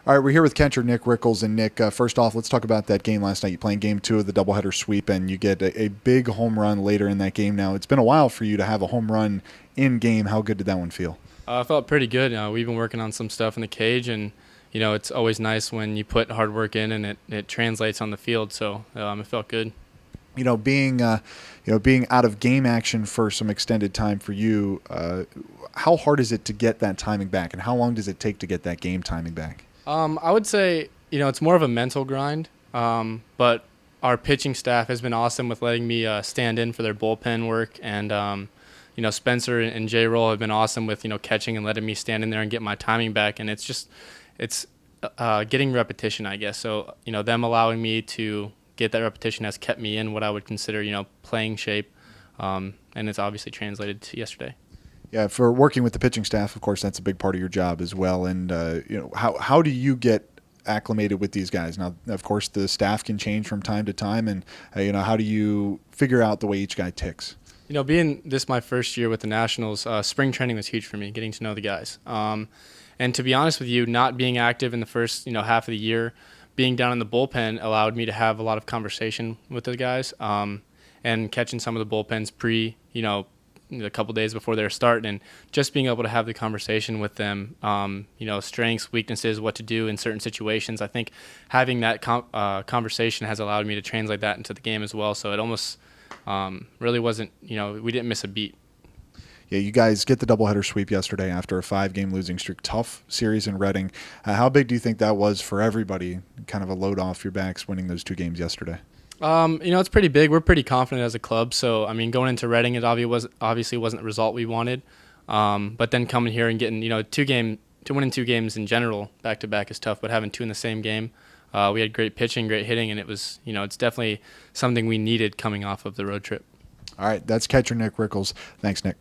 All right, we're here with catcher Nick Rickles. And Nick, first off, let's talk about that game last night. You playing game 2 of the doubleheader sweep, and you get a big home run later in that game. Now, it's been a while for you to have a home run in game. How good did that one feel? I felt pretty good. We've been working on some stuff in the cage, and it's always nice when you put hard work in and it translates on the field. So it felt good. Being out of game action for some extended time for you, how hard is it to get that timing back, and how long does it take to get that game timing back? I would say, it's more of a mental grind, but our pitching staff has been awesome with letting me stand in for their bullpen work, and, Spencer and J-Roll have been awesome with, catching and letting me stand in there and get my timing back, and it's getting repetition, I guess. So, them allowing me to get that repetition has kept me in what I would consider, playing shape, and it's obviously translated to yesterday. Yeah, for working with the pitching staff, of course, that's a big part of your job as well. And how do you get acclimated with these guys? Now, of course, the staff can change from time to time, and how do you figure out the way each guy ticks? Being this my first year with the Nationals, spring training was huge for me, getting to know the guys. And to be honest with you, not being active in the first half of the year, being down in the bullpen allowed me to have a lot of conversation with the guys, and catching some of the bullpens a couple days before their start, and just being able to have the conversation with them, strengths, weaknesses, what to do in certain situations. I think having that conversation has allowed me to translate that into the game as well. So it almost really wasn't, we didn't miss a beat. Yeah, you guys get the doubleheader sweep yesterday after a 5-game losing streak. Tough series in Reading. How big do you think that was for everybody? Kind of a load off your backs winning those 2 games yesterday. It's pretty big. We're pretty confident as a club. So, going into Reading, it obviously wasn't the result we wanted. But then coming here and getting, winning 2 games in general back-to-back is tough, but having 2 in the same game, we had great pitching, great hitting, and it was, it's definitely something we needed coming off of the road trip. All right, that's catcher Nick Rickles. Thanks, Nick.